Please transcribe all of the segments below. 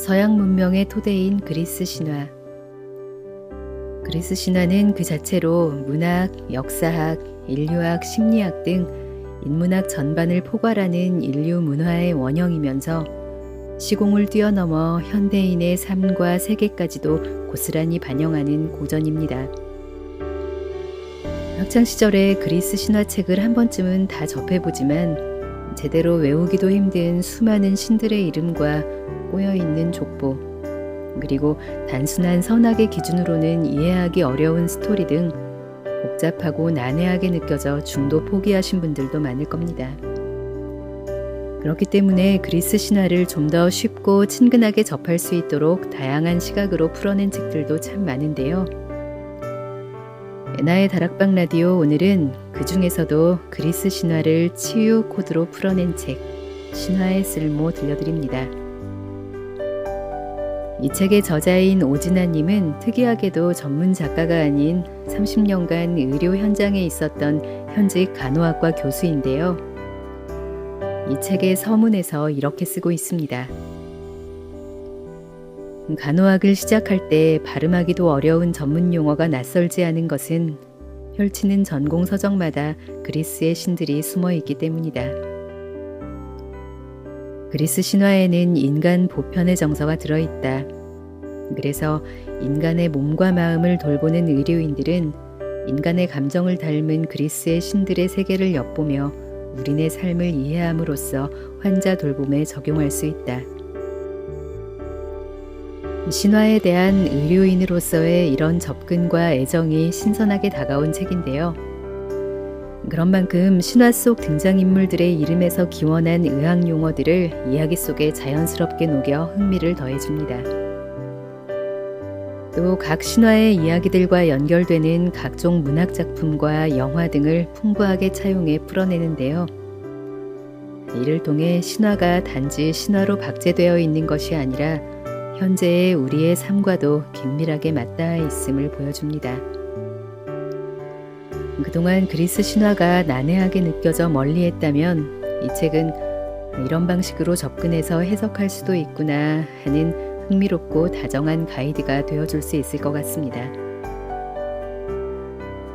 서양 문명의 토대인 그리스 신화. 그리스 신화는 그 자체로 문학, 역사학, 인류학, 심리학 등 인문학 전반을 포괄하는 인류 문화의 원형이면서 시공을 뛰어넘어 현대인의 삶과 세계까지도 고스란히 반영하는 고전입니다. 학창시절에 그리스 신화책을 한 번쯤은 다 접해보지만 제대로 외우기도 힘든 수많은 신들의 이름과 꼬여있는 족보, 그리고 단순한 선악의 기준으로는 이해하기 어려운 스토리 등 복잡하고 난해하게 느껴져 중도 포기하신 분들도 많을 겁니다. 그렇기 때문에 그리스 신화를 좀 더 쉽고 친근하게 접할 수 있도록 다양한 시각으로 풀어낸 책들도 참 많은데요. 에나의 다락방 라디오, 오늘은 그 중에서도 그리스 신화를 치유 코드로 풀어낸 책, 신화의 쓸모 들려드립니다. 이 책의 저자인 오진아님은 특이하게도 전문 작가가 아닌 30년간 의료 현장에 있었던 현직 간호학과 교수인데요. 이 책의 서문에서 이렇게 쓰고 있습니다. 간호학을 시작할 때 발음하기도 어려운 전문 용어가 낯설지 않은 것은 펼치는 전공 서적마다 그리스의 신들이 숨어 있기 때문이다. 그리스 신화에는 인간 보편의 정서가 들어있다. 그래서 인간의 몸과 마음을 돌보는 의료인들은 인간의 감정을 닮은 그리스의 신들의 세계를 엿보며 우리네 삶을 이해함으로써 환자 돌봄에 적용할 수 있다. 신화에 대한 의료인으로서의 이런 접근과 애정이 신선하게 다가온 책인데요. 그런 만큼 신화 속 등장인물들의 이름에서 기원한 의학 용어들을 이야기 속에 자연스럽게 녹여 흥미를 더해줍니다. 또 각 신화의 이야기들과 연결되는 각종 문학 작품과 영화 등을 풍부하게 차용해 풀어내는데요. 이를 통해 신화가 단지 신화로 박제되어 있는 것이 아니라 현재의 우리의 삶과도 긴밀하게 맞닿아 있음을 보여줍니다. 그동안 그리스 신화가 난해하게 느껴져 멀리했다면 이 책은 이런 방식으로 접근해서 해석할 수도 있구나 하는 흥미롭고 다정한 가이드가 되어줄 수 있을 것 같습니다.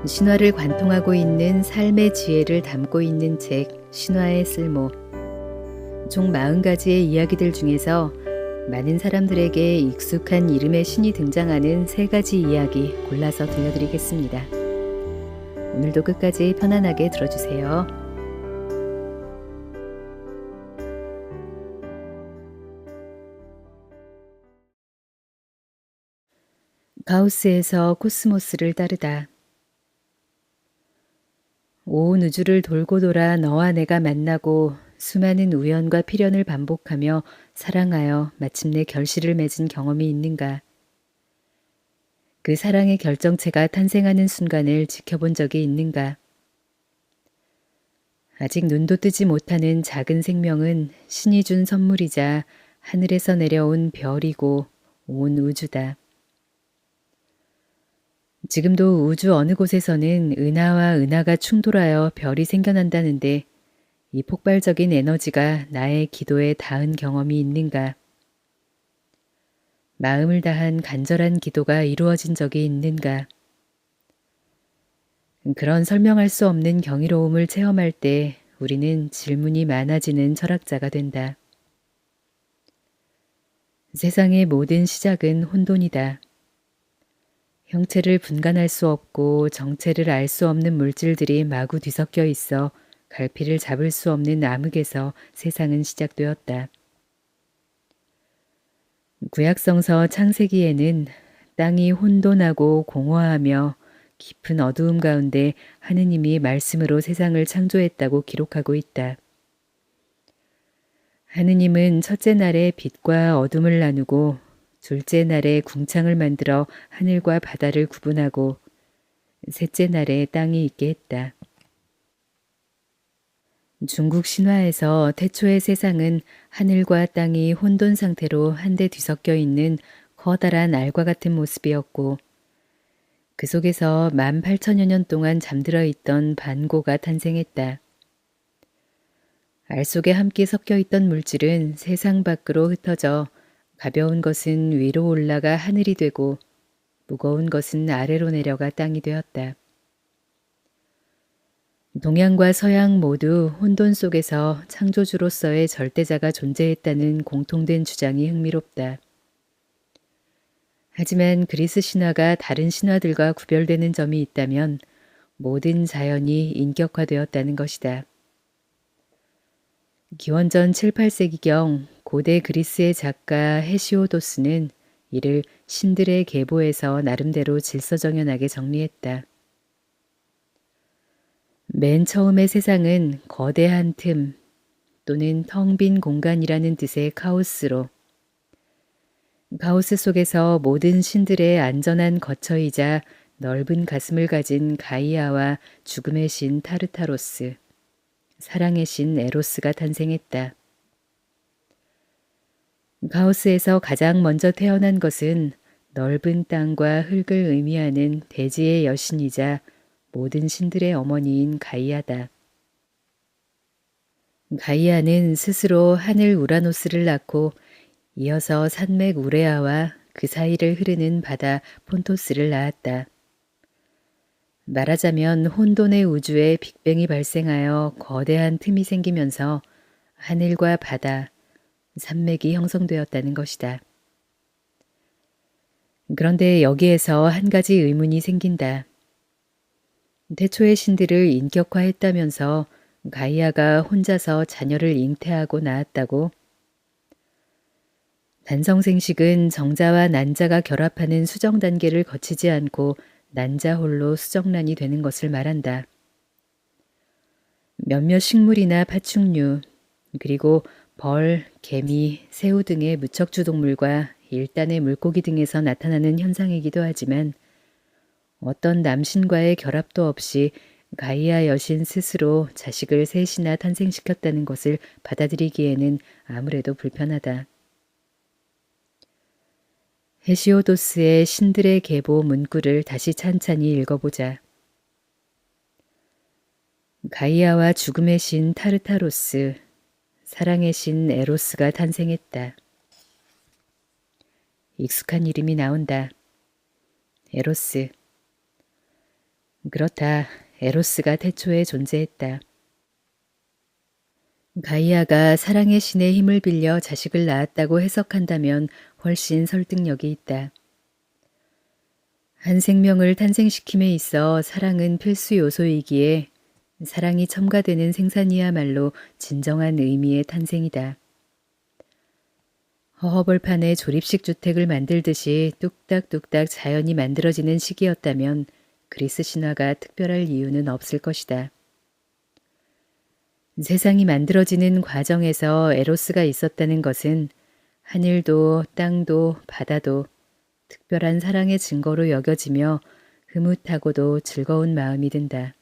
신화를 관통하고 있는 삶의 지혜를 담고 있는 책, 신화의 쓸모. 총 40가지의 이야기들 중에서 많은 사람들에게 익숙한 이름의 신이 등장하는 3가지 이야기 골라서 들려드리겠습니다. 오늘도 끝까지 편안하게 들어주세요. 가우스에서 코스모스를 따르다. 온 우주를 돌고 돌아 너와 내가 만나고 수많은 우연과 필연을 반복하며 사랑하여 마침내 결실을 맺은 경험이 있는가? 그 사랑의 결정체가 탄생하는 순간을 지켜본 적이 있는가? 아직 눈도 뜨지 못하는 작은 생명은 신이 준 선물이자 하늘에서 내려온 별이고 온 우주다. 지금도 우주 어느 곳에서는 은하와 은하가 충돌하여 별이 생겨난다는데 이 폭발적인 에너지가 나의 기도에 닿은 경험이 있는가? 마음을 다한 간절한 기도가 이루어진 적이 있는가? 그런 설명할 수 없는 경이로움을 체험할 때 우리는 질문이 많아지는 철학자가 된다. 세상의 모든 시작은 혼돈이다. 형체를 분간할 수 없고 정체를 알 수 없는 물질들이 마구 뒤섞여 있어 갈피를 잡을 수 없는 암흑에서 세상은 시작되었다. 구약성서 창세기에는 땅이 혼돈하고 공허하며 깊은 어두움 가운데 하느님이 말씀으로 세상을 창조했다고 기록하고 있다. 하느님은 첫째 날에 빛과 어둠을 나누고 둘째 날에 궁창을 만들어 하늘과 바다를 구분하고 셋째 날에 땅이 있게 했다. 중국 신화에서 태초의 세상은 하늘과 땅이 혼돈 상태로 한데 뒤섞여 있는 커다란 알과 같은 모습이었고 그 속에서 18,000여 년 동안 잠들어 있던 반고가 탄생했다. 알 속에 함께 섞여 있던 물질은 세상 밖으로 흩어져 가벼운 것은 위로 올라가 하늘이 되고 무거운 것은 아래로 내려가 땅이 되었다. 동양과 서양 모두 혼돈 속에서 창조주로서의 절대자가 존재했다는 공통된 주장이 흥미롭다. 하지만 그리스 신화가 다른 신화들과 구별되는 점이 있다면 모든 자연이 인격화되었다는 것이다. 기원전 7, 8세기경 고대 그리스의 작가 헤시오도스는 이를 신들의 계보에서 나름대로 질서정연하게 정리했다. 맨 처음의 세상은 거대한 틈 또는 텅 빈 공간이라는 뜻의 카오스로 카오스 속에서 모든 신들의 안전한 거처이자 넓은 가슴을 가진 가이아와 죽음의 신 타르타로스, 사랑의 신 에로스가 탄생했다. 카오스에서 가장 먼저 태어난 것은 넓은 땅과 흙을 의미하는 대지의 여신이자 모든 신들의 어머니인 가이아다. 가이아는 스스로 하늘 우라노스를 낳고 이어서 산맥 우레아와 그 사이를 흐르는 바다 폰토스를 낳았다. 말하자면 혼돈의 우주에 빅뱅이 발생하여 거대한 틈이 생기면서 하늘과 바다, 산맥이 형성되었다는 것이다. 그런데 여기에서 한 가지 의문이 생긴다. 태초의 신들을 인격화했다면서 가이아가 혼자서 자녀를 잉태하고 낳았다고? 단성생식은 정자와 난자가 결합하는 수정 단계를 거치지 않고 난자 홀로 수정란이 되는 것을 말한다. 몇몇 식물이나 파충류, 그리고 벌, 개미, 새우 등의 무척주 동물과 일단의 물고기 등에서 나타나는 현상이기도 하지만 어떤 남신과의 결합도 없이 가이아 여신 스스로 자식을 셋이나 탄생시켰다는 것을 받아들이기에는 아무래도 불편하다. 헤시오도스의 신들의 계보 문구를 다시 찬찬히 읽어보자. 가이아와 죽음의 신 타르타로스, 사랑의 신 에로스가 탄생했다. 익숙한 이름이 나온다. 에로스. 그렇다. 에로스가 태초에 존재했다. 가이아가 사랑의 신의 힘을 빌려 자식을 낳았다고 해석한다면 훨씬 설득력이 있다. 한 생명을 탄생시킴에 있어 사랑은 필수 요소이기에 사랑이 첨가되는 생산이야말로 진정한 의미의 탄생이다. 허허벌판에 조립식 주택을 만들듯이 뚝딱뚝딱 자연이 만들어지는 시기였다면 그리스 신화가 특별할 이유는 없을 것이다. 세상이 만들어지는 과정에서 에로스가 있었다는 것은 하늘도 땅도 바다도 특별한 사랑의 증거로 여겨지며 흐뭇하고도 즐거운 마음이 든다.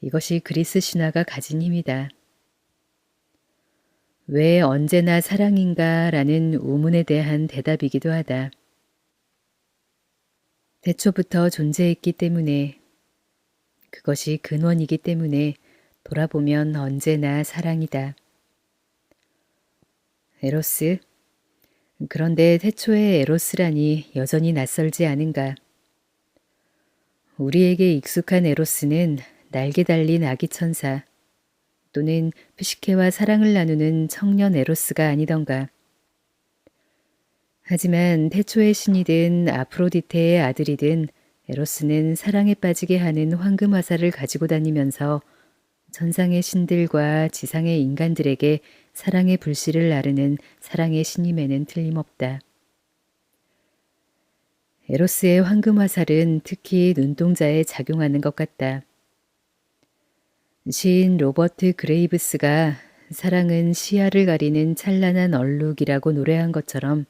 이것이 그리스 신화가 가진 힘이다. 왜 언제나 사랑인가 라는 우문에 대한 대답이기도 하다. 태초부터 존재했기 때문에, 그것이 근원이기 때문에 돌아보면 언제나 사랑이다. 에로스? 그런데 태초의 에로스라니 여전히 낯설지 않은가? 우리에게 익숙한 에로스는 날개 달린 아기 천사 또는 푸시케와 사랑을 나누는 청년 에로스가 아니던가. 하지만 태초의 신이든 아프로디테의 아들이든 에로스는 사랑에 빠지게 하는 황금 화살을 가지고 다니면서 천상의 신들과 지상의 인간들에게 사랑의 불씨를 나르는 사랑의 신임에는 틀림없다. 에로스의 황금 화살은 특히 눈동자에 작용하는 것 같다. 시인 로버트 그레이브스가 사랑은 시야를 가리는 찬란한 얼룩이라고 노래한 것처럼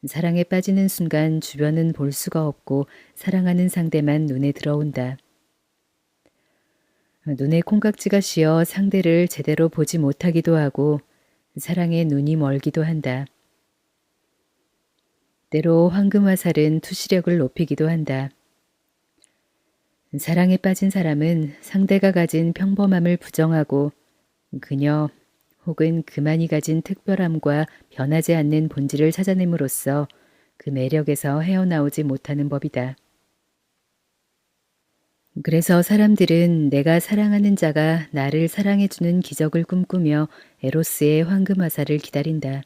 사랑에 빠지는 순간 주변은 볼 수가 없고 사랑하는 상대만 눈에 들어온다. 눈에 콩깍지가 씌어 상대를 제대로 보지 못하기도 하고 사랑에 눈이 멀기도 한다. 때로 황금 화살은 투시력을 높이기도 한다. 사랑에 빠진 사람은 상대가 가진 평범함을 부정하고 그녀 혹은 그만이 가진 특별함과 변하지 않는 본질을 찾아냄으로써 그 매력에서 헤어나오지 못하는 법이다. 그래서 사람들은 내가 사랑하는 자가 나를 사랑해주는 기적을 꿈꾸며 에로스의 황금 화살을 기다린다.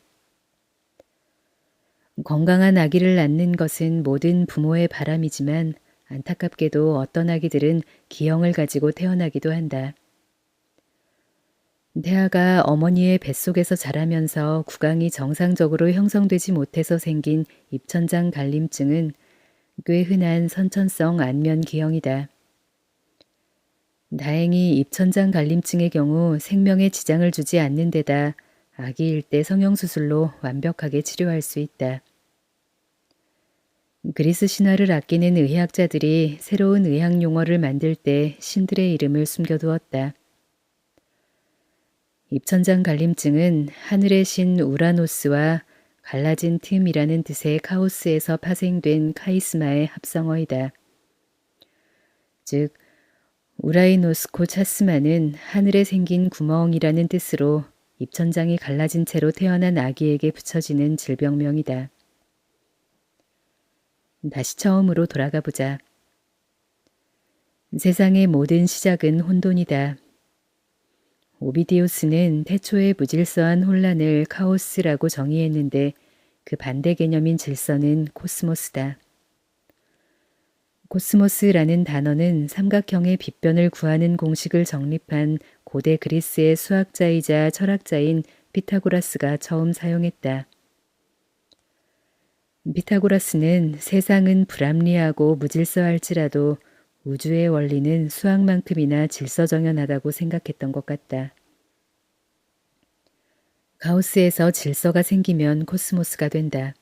건강한 아기를 낳는 것은 모든 부모의 바람이지만 안타깝게도 어떤 아기들은 기형을 가지고 태어나기도 한다. 태아가 어머니의 뱃속에서 자라면서 구강이 정상적으로 형성되지 못해서 생긴 입천장 갈림증은 꽤 흔한 선천성 안면 기형이다. 다행히 입천장 갈림증의 경우 생명에 지장을 주지 않는 데다 아기일 때 성형수술로 완벽하게 치료할 수 있다. 그리스 신화를 아끼는 의학자들이 새로운 의학 용어를 만들 때 신들의 이름을 숨겨두었다. 입천장 갈림증은 하늘의 신 우라노스와 갈라진 틈이라는 뜻의 카오스에서 파생된 카이스마의 합성어이다. 즉 우라이노스코 차스마는 하늘에 생긴 구멍이라는 뜻으로 입천장이 갈라진 채로 태어난 아기에게 붙여지는 질병명이다. 다시 처음으로 돌아가 보자. 세상의 모든 시작은 혼돈이다. 오비디우스는 태초의 무질서한 혼란을 카오스라고 정의했는데 그 반대 개념인 질서는 코스모스다. 코스모스라는 단어는 삼각형의 빗변을 구하는 공식을 정립한 고대 그리스의 수학자이자 철학자인 피타고라스가 처음 사용했다. 피타고라스는 세상은 불합리하고 무질서할지라도 우주의 원리는 수학만큼이나 질서정연하다고 생각했던 것 같다. 카오스에서 질서가 생기면 코스모스가 된다.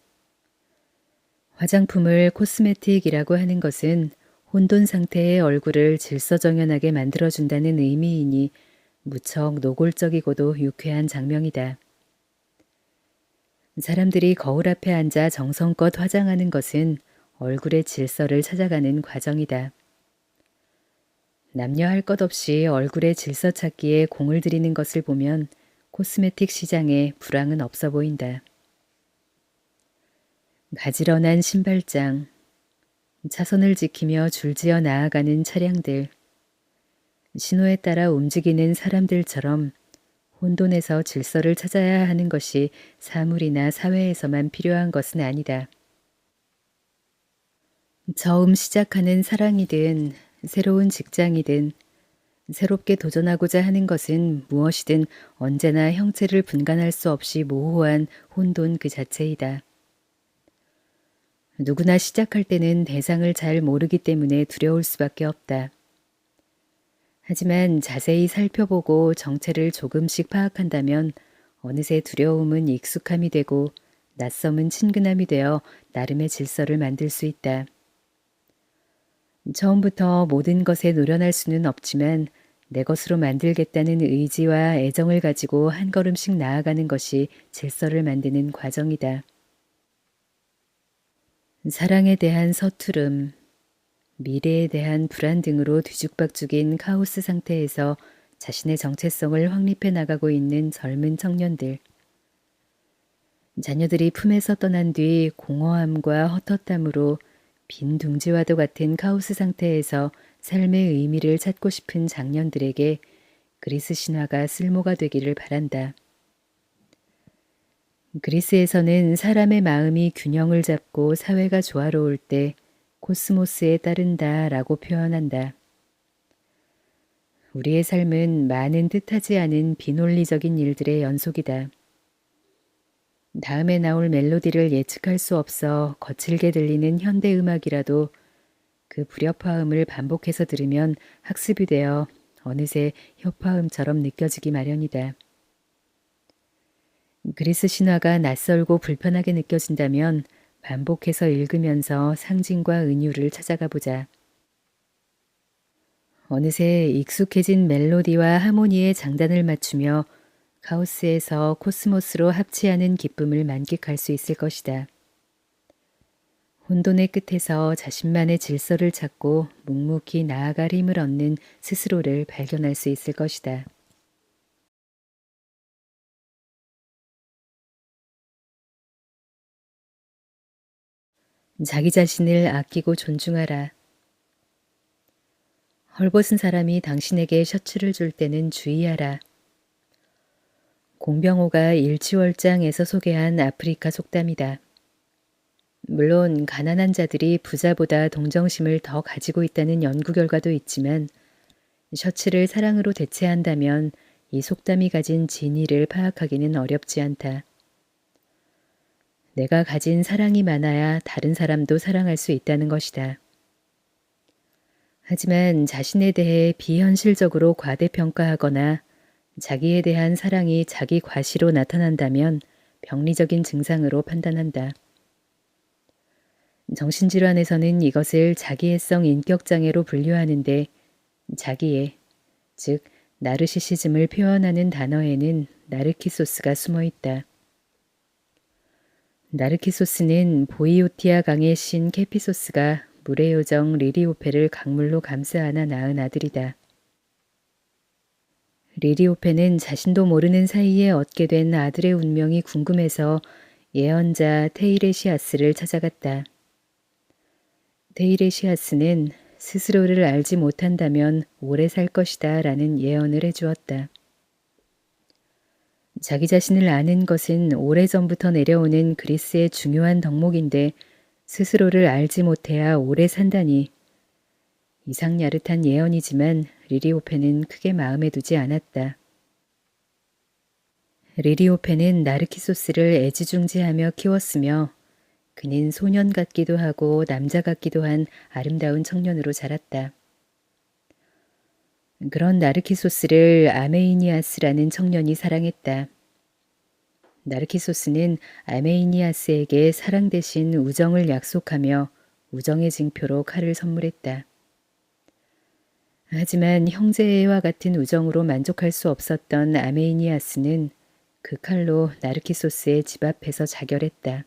화장품을 코스메틱이라고 하는 것은 혼돈 상태의 얼굴을 질서정연하게 만들어준다는 의미이니 무척 노골적이고도 유쾌한 장면이다. 사람들이 거울 앞에 앉아 정성껏 화장하는 것은 얼굴의 질서를 찾아가는 과정이다. 남녀 할 것 없이 얼굴의 질서 찾기에 공을 들이는 것을 보면 코스메틱 시장에 불황은 없어 보인다. 가지런한 신발장, 차선을 지키며 줄지어 나아가는 차량들, 신호에 따라 움직이는 사람들처럼 혼돈에서 질서를 찾아야 하는 것이 사물이나 사회에서만 필요한 것은 아니다. 처음 시작하는 사랑이든 새로운 직장이든 새롭게 도전하고자 하는 것은 무엇이든 언제나 형체를 분간할 수 없이 모호한 혼돈 그 자체이다. 누구나 시작할 때는 대상을 잘 모르기 때문에 두려울 수밖에 없다. 하지만 자세히 살펴보고 정체를 조금씩 파악한다면 어느새 두려움은 익숙함이 되고 낯섦은 친근함이 되어 나름의 질서를 만들 수 있다. 처음부터 모든 것에 노련할 수는 없지만 내 것으로 만들겠다는 의지와 애정을 가지고 한 걸음씩 나아가는 것이 질서를 만드는 과정이다. 사랑에 대한 서투름, 미래에 대한 불안 등으로 뒤죽박죽인 카오스 상태에서 자신의 정체성을 확립해 나가고 있는 젊은 청년들. 자녀들이 품에서 떠난 뒤 공허함과 헛헛함으로 빈 둥지와도 같은 카오스 상태에서 삶의 의미를 찾고 싶은 장년들에게 그리스 신화가 쓸모가 되기를 바란다. 그리스에서는 사람의 마음이 균형을 잡고 사회가 조화로울 때 코스모스에 따른다 라고 표현한다. 우리의 삶은 많은 뜻하지 않은 비논리적인 일들의 연속이다. 다음에 나올 멜로디를 예측할 수 없어 거칠게 들리는 현대 음악이라도 그 불협화음을 반복해서 들으면 학습이 되어 어느새 협화음처럼 느껴지기 마련이다. 그리스 신화가 낯설고 불편하게 느껴진다면 반복해서 읽으면서 상징과 은유를 찾아가 보자. 어느새 익숙해진 멜로디와 하모니의 장단을 맞추며 카오스에서 코스모스로 합치하는 기쁨을 만끽할 수 있을 것이다. 혼돈의 끝에서 자신만의 질서를 찾고 묵묵히 나아갈 힘을 얻는 스스로를 발견할 수 있을 것이다. 자기 자신을 아끼고 존중하라. 헐벗은 사람이 당신에게 셔츠를 줄 때는 주의하라. 공병호가 일취월장에서 소개한 아프리카 속담이다. 물론 가난한 자들이 부자보다 동정심을 더 가지고 있다는 연구 결과도 있지만 셔츠를 사랑으로 대체한다면 이 속담이 가진 진의를 파악하기는 어렵지 않다. 내가 가진 사랑이 많아야 다른 사람도 사랑할 수 있다는 것이다. 하지만 자신에 대해 비현실적으로 과대평가하거나 자기에 대한 사랑이 자기 과시로 나타난다면 병리적인 증상으로 판단한다. 정신질환에서는 이것을 자기애성 인격장애로 분류하는데 자기애, 즉 나르시시즘을 표현하는 단어에는 나르키소스가 숨어 있다. 나르키소스는 보이오티아 강의 신 케피소스가 물의 요정 리리오페를 강물로 감싸 안아 낳은 아들이다. 리리오페는 자신도 모르는 사이에 얻게 된 아들의 운명이 궁금해서 예언자 테이레시아스를 찾아갔다. 테이레시아스는 스스로를 알지 못한다면 오래 살 것이다 라는 예언을 해주었다. 자기 자신을 아는 것은 오래전부터 내려오는 그리스의 중요한 덕목인데 스스로를 알지 못해야 오래 산다니. 이상야릇한 예언이지만 리리오페는 크게 마음에 두지 않았다. 리리오페는 나르키소스를 애지중지하며 키웠으며 그는 소년 같기도 하고 남자 같기도 한 아름다운 청년으로 자랐다. 그런 나르키소스를 아메이니아스라는 청년이 사랑했다. 나르키소스는 아메이니아스에게 사랑 대신 우정을 약속하며 우정의 징표로 칼을 선물했다. 하지만 형제와 같은 우정으로 만족할 수 없었던 아메이니아스는 그 칼로 나르키소스의 집 앞에서 자결했다.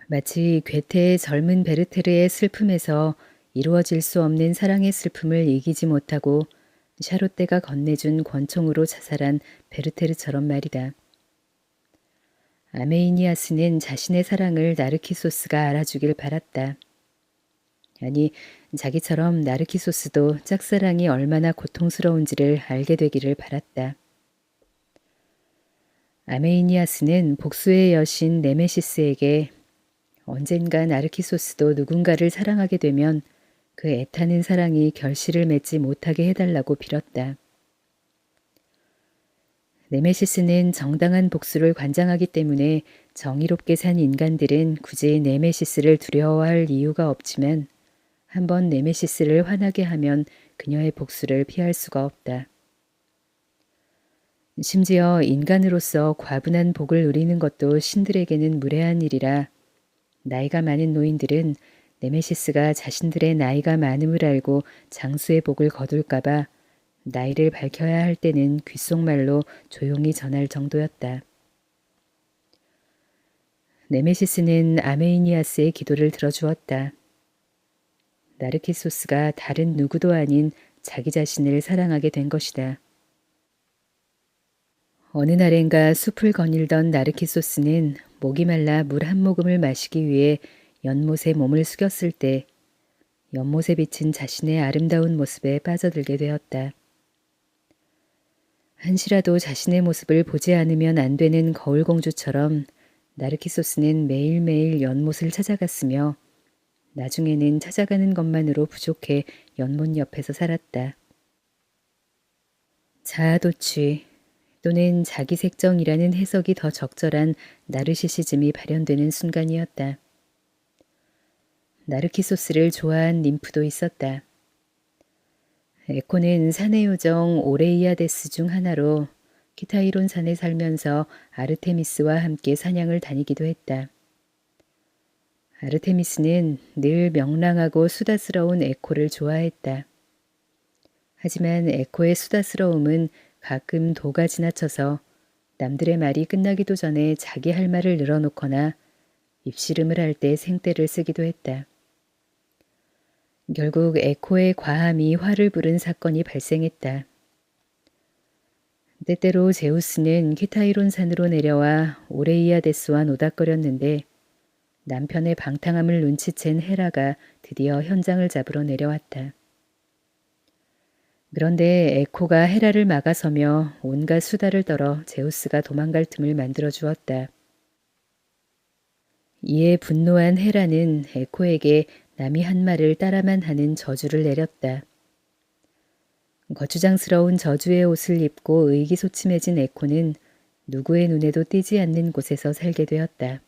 마치 괴테의 젊은 베르테르의 슬픔에서 이루어질 수 없는 사랑의 슬픔을 이기지 못하고 샤롯데가 건네준 권총으로 자살한 베르테르처럼 말이다. 아메이니아스는 자신의 사랑을 나르키소스가 알아주길 바랐다. 아니, 자기처럼 나르키소스도 짝사랑이 얼마나 고통스러운지를 알게 되기를 바랐다. 아메이니아스는 복수의 여신 네메시스에게 언젠가 나르키소스도 누군가를 사랑하게 되면 그 애타는 사랑이 결실을 맺지 못하게 해달라고 빌었다. 네메시스는 정당한 복수를 관장하기 때문에 정의롭게 산 인간들은 굳이 네메시스를 두려워할 이유가 없지만 한번 네메시스를 화나게 하면 그녀의 복수를 피할 수가 없다. 심지어 인간으로서 과분한 복을 누리는 것도 신들에게는 무례한 일이라 나이가 많은 노인들은 네메시스가 자신들의 나이가 많음을 알고 장수의 복을 거둘까봐 나이를 밝혀야 할 때는 귓속말로 조용히 전할 정도였다. 네메시스는 아메이니아스의 기도를 들어주었다. 나르키소스가 다른 누구도 아닌 자기 자신을 사랑하게 된 것이다. 어느 날엔가 숲을 거닐던 나르키소스는 목이 말라 물 한 모금을 마시기 위해 연못에 몸을 숙였을 때 연못에 비친 자신의 아름다운 모습에 빠져들게 되었다. 한시라도 자신의 모습을 보지 않으면 안 되는 거울공주처럼 나르키소스는 매일매일 연못을 찾아갔으며 나중에는 찾아가는 것만으로 부족해 연못 옆에서 살았다. 자아도취 또는 자기색정이라는 해석이 더 적절한 나르시시즘이 발현되는 순간이었다. 나르키소스를 좋아한 ним프도 있었다. 에코는 산의 요정 오레이아데스 중 하나로 키타이론 산에 살면서 아르테미스와 함께 사냥을 다니기도 했다. 아르테미스는 늘 명랑하고 수다스러운 에코를 좋아했다. 하지만 에코의 수다스러움은 가끔 도가 지나쳐서 남들의 말이 끝나기도 전에 자기 할 말을 늘어놓거나 입씨름을 할 때 생떼를 쓰기도 했다. 결국 에코의 과함이 화를 부른 사건이 발생했다. 때때로 제우스는 키타이론 산으로 내려와 오레이아데스와 노닥거렸는데 남편의 방탕함을 눈치챈 헤라가 드디어 현장을 잡으러 내려왔다. 그런데 에코가 헤라를 막아서며 온갖 수다를 떨어 제우스가 도망갈 틈을 만들어 주었다. 이에 분노한 헤라는 에코에게 남이 한 말을 따라만 하는 저주를 내렸다. 거추장스러운 저주의 옷을 입고 의기소침해진 에코는 누구의 눈에도 띄지 않는 곳에서 살게 되었다.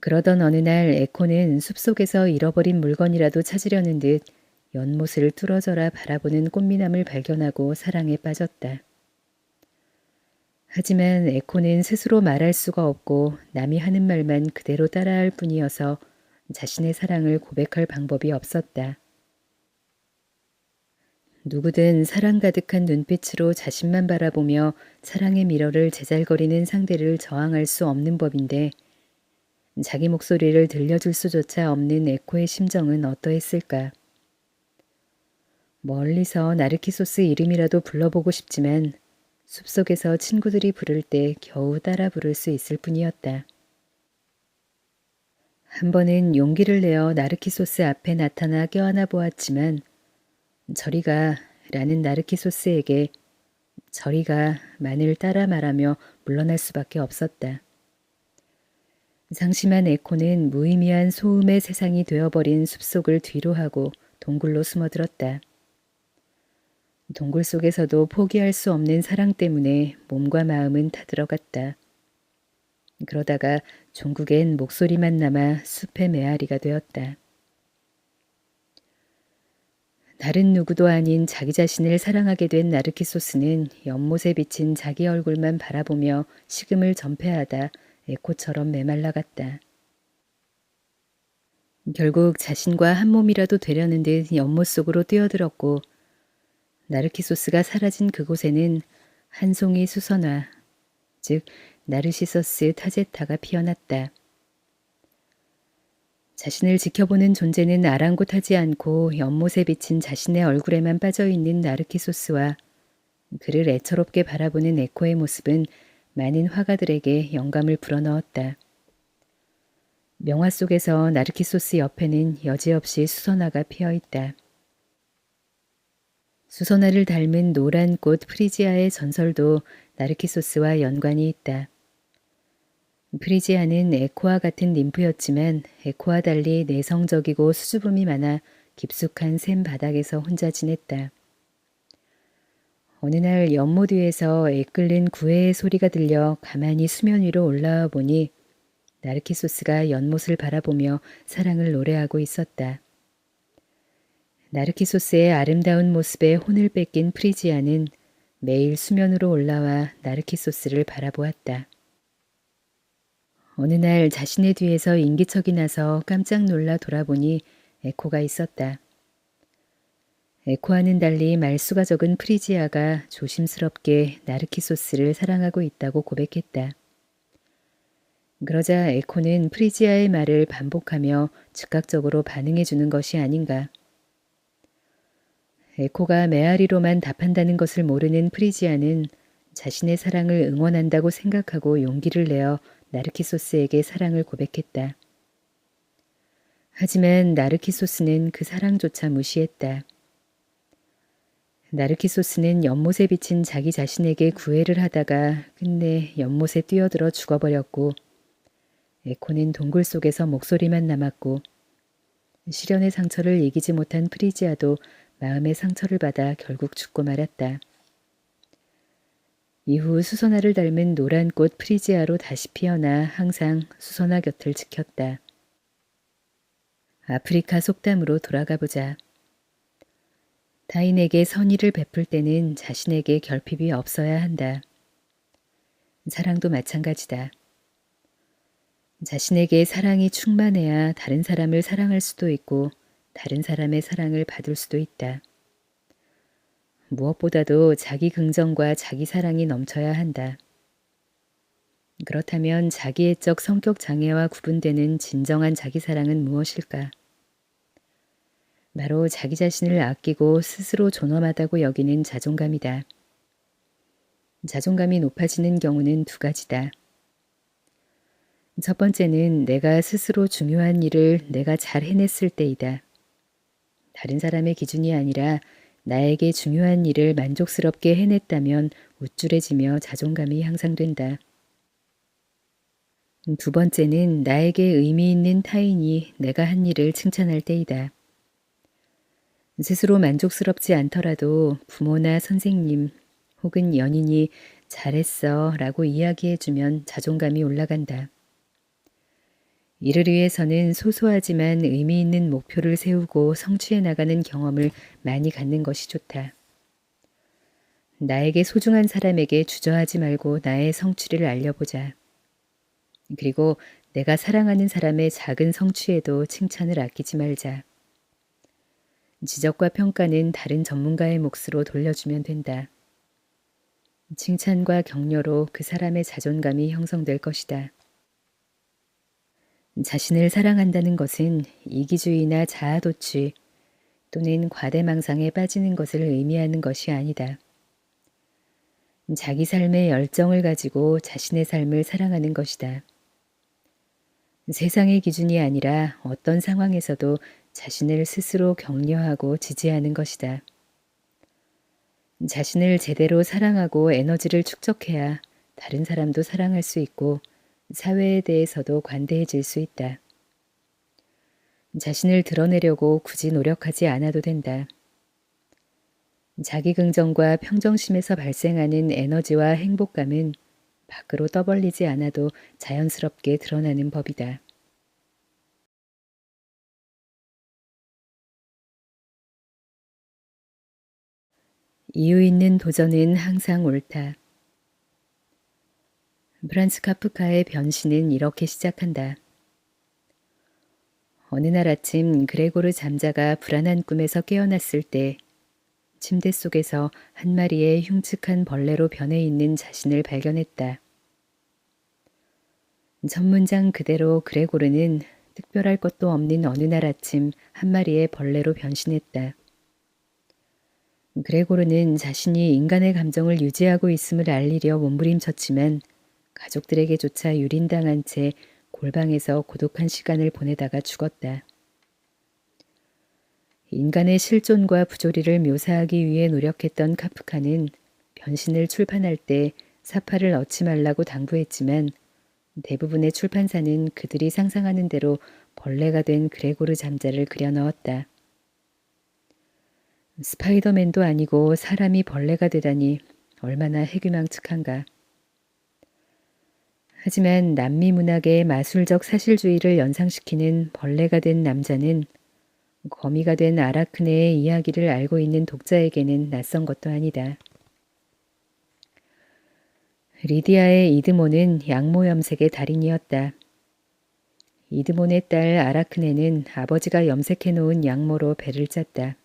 그러던 어느 날 에코는 숲속에서 잃어버린 물건이라도 찾으려는 듯 연못을 뚫어져라 바라보는 꽃미남을 발견하고 사랑에 빠졌다. 하지만 에코는 스스로 말할 수가 없고 남이 하는 말만 그대로 따라할 뿐이어서 자신의 사랑을 고백할 방법이 없었다. 누구든 사랑 가득한 눈빛으로 자신만 바라보며 사랑의 미러를 제잘거리는 상대를 저항할 수 없는 법인데 자기 목소리를 들려줄 수조차 없는 에코의 심정은 어떠했을까. 멀리서 나르키소스 이름이라도 불러보고 싶지만 숲속에서 친구들이 부를 때 겨우 따라 부를 수 있을 뿐이었다. 한 번은 용기를 내어 나르키소스 앞에 나타나 껴안아 보았지만 저리가 라는 나르키소스에게 저리가 만을 따라 말하며 물러날 수밖에 없었다. 상심한 에코는 무의미한 소음의 세상이 되어버린 숲속을 뒤로하고 동굴로 숨어들었다. 동굴 속에서도 포기할 수 없는 사랑 때문에 몸과 마음은 타들어갔다. 그러다가 종국엔 목소리만 남아 숲의 메아리가 되었다. 다른 누구도 아닌 자기 자신을 사랑하게 된 나르키소스는 연못에 비친 자기 얼굴만 바라보며 식음을 전폐하다 에코처럼 메말라갔다. 결국 자신과 한 몸이라도 되려는 듯 연못 속으로 뛰어들었고 나르키소스가 사라진 그곳에는 한 송이 수선화, 즉 나르시서스 타제타가 피어났다. 자신을 지켜보는 존재는 아랑곳하지 않고 연못에 비친 자신의 얼굴에만 빠져있는 나르키소스와 그를 애처롭게 바라보는 에코의 모습은 많은 화가들에게 영감을 불어넣었다. 명화 속에서 나르키소스 옆에는 여지없이 수선화가 피어있다. 수선화를 닮은 노란 꽃 프리지아의 전설도 나르키소스와 연관이 있다. 프리지아는 에코와 같은 ним프였지만 에코와 달리 내성적이고 수줍음이 많아 깊숙한 샘 바닥에서 혼자 지냈다. 어느 날 연못 위에서 애끓는 구해의 소리가 들려 가만히 수면 위로 올라와 보니 나르키소스가 연못을 바라보며 사랑을 노래하고 있었다. 나르키소스의 아름다운 모습에 혼을 뺏긴 프리지아는 매일 수면으로 올라와 나르키소스를 바라보았다. 어느 날 자신의 뒤에서 인기척이 나서 깜짝 놀라 돌아보니 에코가 있었다. 에코와는 달리 말수가 적은 프리지아가 조심스럽게 나르키소스를 사랑하고 있다고 고백했다. 그러자 에코는 프리지아의 말을 반복하며 즉각적으로 반응해주는 것이 아닌가. 에코가 메아리로만 답한다는 것을 모르는 프리지아는 자신의 사랑을 응원한다고 생각하고 용기를 내어 나르키소스에게 사랑을 고백했다. 하지만 나르키소스는 그 사랑조차 무시했다. 나르키소스는 연못에 비친 자기 자신에게 구애를 하다가 끝내 연못에 뛰어들어 죽어버렸고 에코는 동굴 속에서 목소리만 남았고 시련의 상처를 이기지 못한 프리지아도 마음의 상처를 받아 결국 죽고 말았다. 이후 수선화를 닮은 노란 꽃 프리지아로 다시 피어나 항상 수선화 곁을 지켰다. 아프리카 속담으로 돌아가 보자. 타인에게 선의를 베풀 때는 자신에게 결핍이 없어야 한다. 사랑도 마찬가지다. 자신에게 사랑이 충만해야 다른 사람을 사랑할 수도 있고 다른 사람의 사랑을 받을 수도 있다. 무엇보다도 자기 긍정과 자기 사랑이 넘쳐야 한다. 그렇다면 자기애적 성격 장애와 구분되는 진정한 자기 사랑은 무엇일까? 바로 자기 자신을 아끼고 스스로 존엄하다고 여기는 자존감이다. 자존감이 높아지는 경우는 두 가지다. 첫 번째는 내가 스스로 중요한 일을 내가 잘 해냈을 때이다. 다른 사람의 기준이 아니라 나에게 중요한 일을 만족스럽게 해냈다면 우쭐해지며 자존감이 향상된다. 두 번째는 나에게 의미 있는 타인이 내가 한 일을 칭찬할 때이다. 스스로 만족스럽지 않더라도 부모나 선생님 혹은 연인이 잘했어 라고 이야기해주면 자존감이 올라간다. 이를 위해서는 소소하지만 의미 있는 목표를 세우고 성취해 나가는 경험을 많이 갖는 것이 좋다. 나에게 소중한 사람에게 주저하지 말고 나의 성취를 알려보자. 그리고 내가 사랑하는 사람의 작은 성취에도 칭찬을 아끼지 말자. 지적과 평가는 다른 전문가의 몫으로 돌려주면 된다. 칭찬과 격려로 그 사람의 자존감이 형성될 것이다. 자신을 사랑한다는 것은 이기주의나 자아도취 또는 과대망상에 빠지는 것을 의미하는 것이 아니다. 자기 삶의 열정을 가지고 자신의 삶을 사랑하는 것이다. 세상의 기준이 아니라 어떤 상황에서도 자신을 스스로 격려하고 지지하는 것이다. 자신을 제대로 사랑하고 에너지를 축적해야 다른 사람도 사랑할 수 있고 사회에 대해서도 관대해질 수 있다. 자신을 드러내려고 굳이 노력하지 않아도 된다. 자기 긍정과 평정심에서 발생하는 에너지와 행복감은 밖으로 떠벌리지 않아도 자연스럽게 드러나는 법이다. 이유 있는 도전은 항상 옳다. 프란츠 카프카의 변신은 이렇게 시작한다. 어느 날 아침 그레고르 잠자가 불안한 꿈에서 깨어났을 때 침대 속에서 한 마리의 흉측한 벌레로 변해 있는 자신을 발견했다. 첫 문장 그대로 그레고르는 특별할 것도 없는 어느 날 아침 한 마리의 벌레로 변신했다. 그레고르는 자신이 인간의 감정을 유지하고 있음을 알리려 몸부림쳤지만 가족들에게조차 유린당한 채 골방에서 고독한 시간을 보내다가 죽었다. 인간의 실존과 부조리를 묘사하기 위해 노력했던 카프카는 변신을 출판할 때 사파를 넣지 말라고 당부했지만 대부분의 출판사는 그들이 상상하는 대로 벌레가 된 그레고르 잠자를 그려 넣었다. 스파이더맨도 아니고 사람이 벌레가 되다니 얼마나 해괴망측한가. 하지만 남미 문학의 마술적 사실주의를 연상시키는 벌레가 된 남자는 거미가 된 아라크네의 이야기를 알고 있는 독자에게는 낯선 것도 아니다. 리디아의 이드몬은 양모염색의 달인이었다. 이드몬의 딸 아라크네는 아버지가 염색해 놓은 양모로 배를 짰다.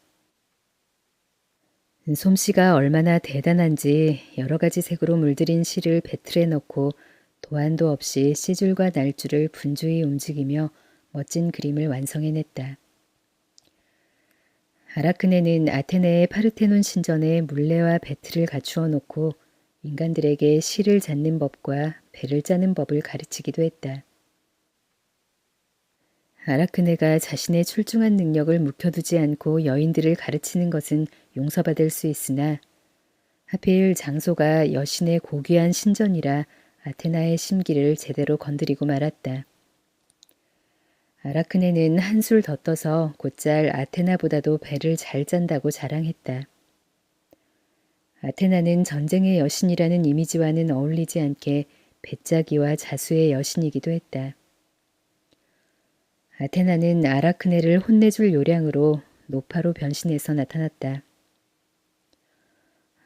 솜씨가 얼마나 대단한지 여러 가지 색으로 물들인 실을 배틀에 넣고 도안도 없이 씨줄과 날줄을 분주히 움직이며 멋진 그림을 완성해냈다. 아라크네는 아테네의 파르테논 신전에 물레와 배틀을 갖추어 놓고 인간들에게 실을 잡는 법과 배를 짜는 법을 가르치기도 했다. 아라크네가 자신의 출중한 능력을 묵혀두지 않고 여인들을 가르치는 것은 용서받을 수 있으나 하필 장소가 여신의 고귀한 신전이라 아테나의 심기를 제대로 건드리고 말았다. 아라크네는 한술 더 떠서 곧잘 아테나보다도 배를 잘 짠다고 자랑했다. 아테나는 전쟁의 여신이라는 이미지와는 어울리지 않게 배짜기와 자수의 여신이기도 했다. 아테나는 아라크네를 혼내줄 요량으로 노파로 변신해서 나타났다.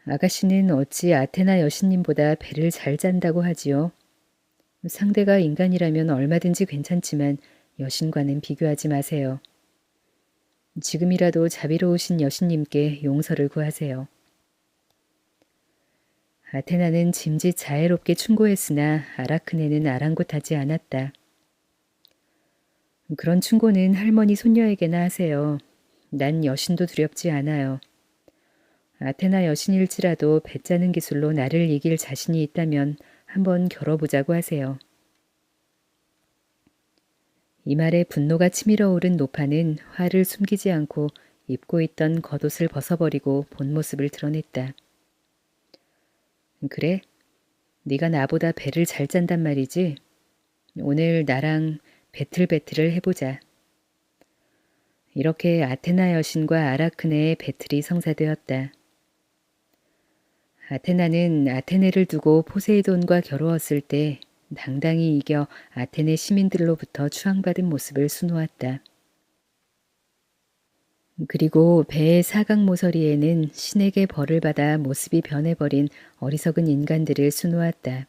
아가씨는 어찌 아테나 여신님보다 배를 잘 짠다고 하지요? 상대가 인간이라면 얼마든지 괜찮지만 여신과는 비교하지 마세요. 지금이라도 자비로우신 여신님께 용서를 구하세요. 아테나는 짐짓 자애롭게 충고했으나 아라크네는 아랑곳하지 않았다. 그런 충고는 할머니 손녀에게나 하세요. 난 여신도 두렵지 않아요. 아테나 여신일지라도 배 짜는 기술로 나를 이길 자신이 있다면 한번 겨뤄보자고 하세요. 이 말에 분노가 치밀어 오른 노파는 화를 숨기지 않고 입고 있던 겉옷을 벗어버리고 본 모습을 드러냈다. 그래? 네가 나보다 배를 잘 짠단 말이지? 오늘 나랑 배틀을 해보자. 이렇게 아테나 여신과 아라크네의 배틀이 성사되었다. 아테나는 아테네를 두고 포세이돈과 겨루었을 때 당당히 이겨 아테네 시민들로부터 추앙받은 모습을 수놓았다. 그리고 배의 사각 모서리에는 신에게 벌을 받아 모습이 변해버린 어리석은 인간들을 수놓았다.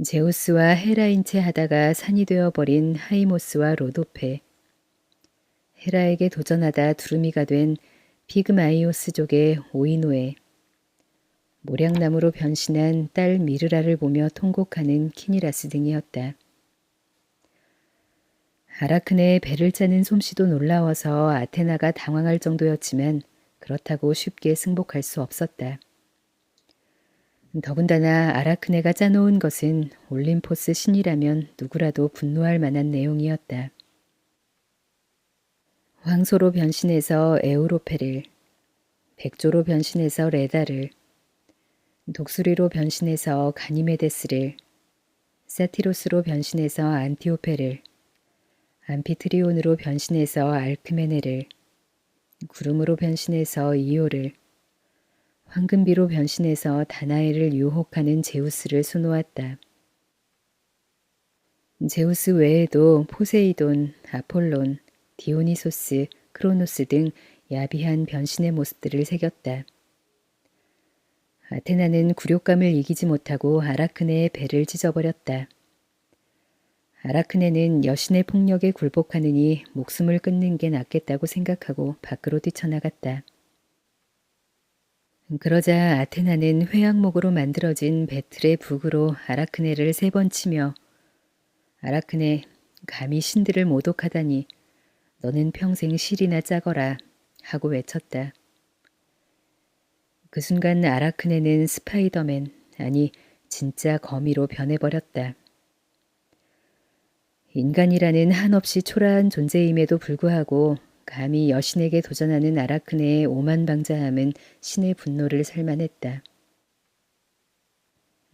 제우스와 헤라인 채 하다가 산이 되어버린 하이모스와 로도페, 헤라에게 도전하다 두루미가 된 피그마이오스족의 오이노에, 모략나무로 변신한 딸 미르라를 보며 통곡하는 키니라스 등이었다. 아라크네의 배를 짜는 솜씨도 놀라워서 아테나가 당황할 정도였지만 그렇다고 쉽게 승복할 수 없었다. 더군다나 아라크네가 짜놓은 것은 올림포스 신이라면 누구라도 분노할 만한 내용이었다. 황소로 변신해서 에우로페를, 백조로 변신해서 레다를, 독수리로 변신해서 가니메데스를, 사티로스로 변신해서 안티오페를, 암피트리온으로 변신해서 알크메네를, 구름으로 변신해서 이오를, 황금비로 변신해서 다나엘을 유혹하는 제우스를 수놓았다. 제우스 외에도 포세이돈, 아폴론, 디오니소스, 크로노스 등 야비한 변신의 모습들을 새겼다. 아테나는 굴욕감을 이기지 못하고 아라크네의 배를 찢어버렸다. 아라크네는 여신의 폭력에 굴복하느니 목숨을 끊는 게 낫겠다고 생각하고 밖으로 뛰쳐나갔다. 그러자 아테나는 회양목으로 만들어진 배틀의 북으로 아라크네를 3번 치며 아라크네, 감히 신들을 모독하다니 너는 평생 실이나 짜거라 하고 외쳤다. 그 순간 아라크네는 스파이더맨, 아니 진짜 거미로 변해버렸다. 인간이라는 한없이 초라한 존재임에도 불구하고 감히 여신에게 도전하는 아라크네의 오만방자함은 신의 분노를 살만했다.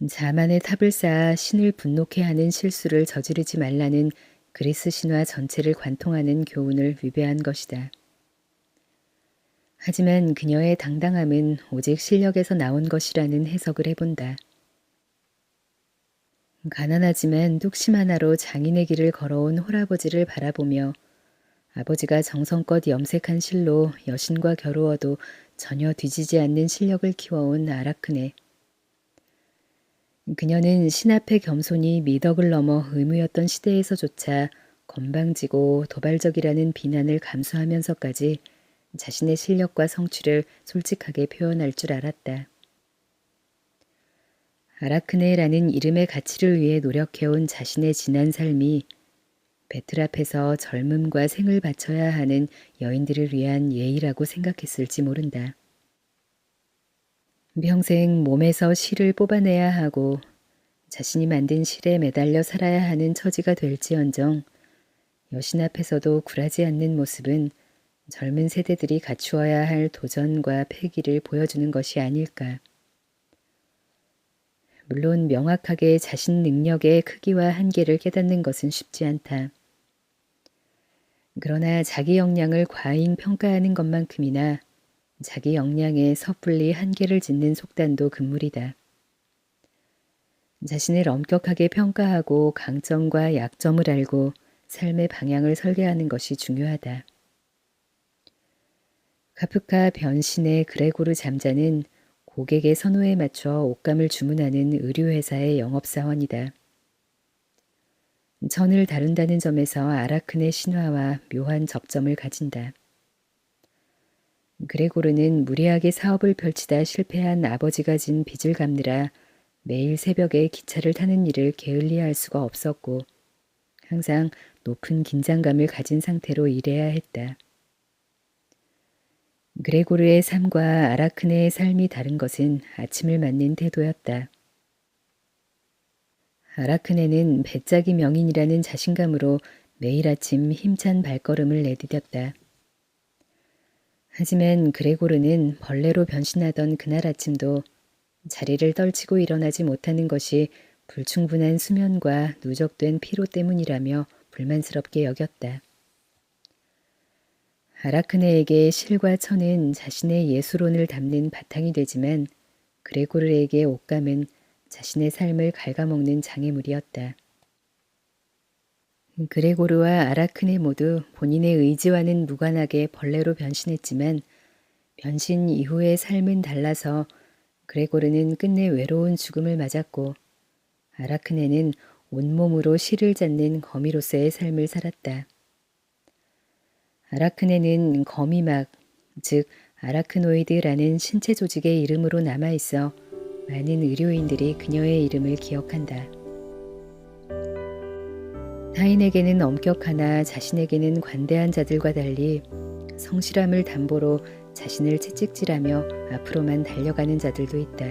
자만의 탑을 쌓아 신을 분노케 하는 실수를 저지르지 말라는 그리스 신화 전체를 관통하는 교훈을 위배한 것이다. 하지만 그녀의 당당함은 오직 실력에서 나온 것이라는 해석을 해본다. 가난하지만 뚝심 하나로 장인의 길을 걸어온 홀아버지를 바라보며 아버지가 정성껏 염색한 실로 여신과 겨루어도 전혀 뒤지지 않는 실력을 키워온 아라크네. 그녀는 신 앞의 겸손이 미덕을 넘어 의무였던 시대에서조차 건방지고 도발적이라는 비난을 감수하면서까지 자신의 실력과 성취를 솔직하게 표현할 줄 알았다. 아라크네라는 이름의 가치를 위해 노력해온 자신의 지난 삶이 배틀 앞에서 젊음과 생을 바쳐야 하는 여인들을 위한 예의라고 생각했을지 모른다. 평생 몸에서 실을 뽑아내야 하고 자신이 만든 실에 매달려 살아야 하는 처지가 될지언정 여신 앞에서도 굴하지 않는 모습은 젊은 세대들이 갖추어야 할 도전과 패기를 보여주는 것이 아닐까. 물론 명확하게 자신 능력의 크기와 한계를 깨닫는 것은 쉽지 않다. 그러나 자기 역량을 과잉 평가하는 것만큼이나 자기 역량에 섣불리 한계를 짓는 속단도 금물이다. 자신을 엄격하게 평가하고 강점과 약점을 알고 삶의 방향을 설계하는 것이 중요하다. 카프카 변신의 그레고르 잠자는 고객의 선호에 맞춰 옷감을 주문하는 의류회사의 영업사원이다. 천을 다룬다는 점에서 아라크네 신화와 묘한 접점을 가진다. 그레고르는 무리하게 사업을 펼치다 실패한 아버지가 진 빚을 갚느라 매일 새벽에 기차를 타는 일을 게을리할 수가 없었고 항상 높은 긴장감을 가진 상태로 일해야 했다. 그레고르의 삶과 아라크네의 삶이 다른 것은 아침을 맞는 태도였다. 아라크네는 배짜기 명인이라는 자신감으로 매일 아침 힘찬 발걸음을 내디뎠다. 하지만 그레고르는 벌레로 변신하던 그날 아침도 자리를 떨치고 일어나지 못하는 것이 불충분한 수면과 누적된 피로 때문이라며 불만스럽게 여겼다. 아라크네에게 실과 천은 자신의 예술론을 담는 바탕이 되지만 그레고르에게 옷감은 자신의 삶을 갉아먹는 장애물이었다. 그레고르와 아라크네 모두 본인의 의지와는 무관하게 벌레로 변신했지만 변신 이후의 삶은 달라서 그레고르는 끝내 외로운 죽음을 맞았고 아라크네는 온몸으로 실을 잡는 거미로서의 삶을 살았다. 아라크네는 거미막, 즉 아라크노이드라는 신체 조직의 이름으로 남아있어 많은 의료인들이 그녀의 이름을 기억한다. 타인에게는 엄격하나 자신에게는 관대한 자들과 달리 성실함을 담보로 자신을 채찍질하며 앞으로만 달려가는 자들도 있다.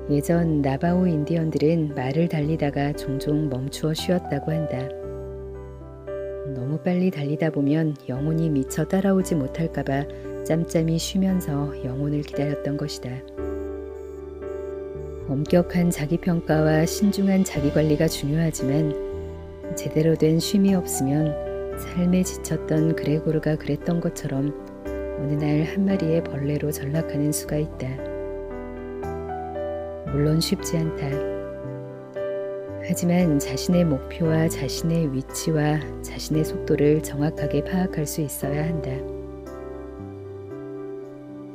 예전 나바오 인디언들은 말을 달리다가 종종 멈추어 쉬었다고 한다. 너무 빨리 달리다 보면 영혼이 미쳐 따라오지 못할까봐 짬짬이 쉬면서 영혼을 기다렸던 것이다. 엄격한 자기평가와 신중한 자기관리가 중요하지만 제대로 된 쉼이 없으면 삶에 지쳤던 그레고르가 그랬던 것처럼 어느 날 한 마리의 벌레로 전락하는 수가 있다. 물론 쉽지 않다. 하지만 자신의 목표와 자신의 위치와 자신의 속도를 정확하게 파악할 수 있어야 한다.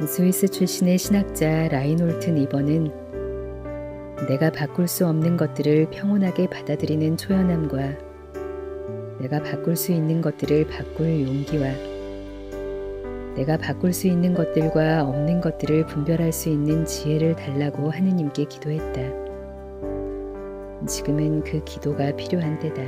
스위스 출신의 신학자 라인홀트 니버는 내가 바꿀 수 없는 것들을 평온하게 받아들이는 초연함과 내가 바꿀 수 있는 것들을 바꿀 용기와 내가 바꿀 수 있는 것들과 없는 것들을 분별할 수 있는 지혜를 달라고 하느님께 기도했다. 지금은 그 기도가 필요한 때다.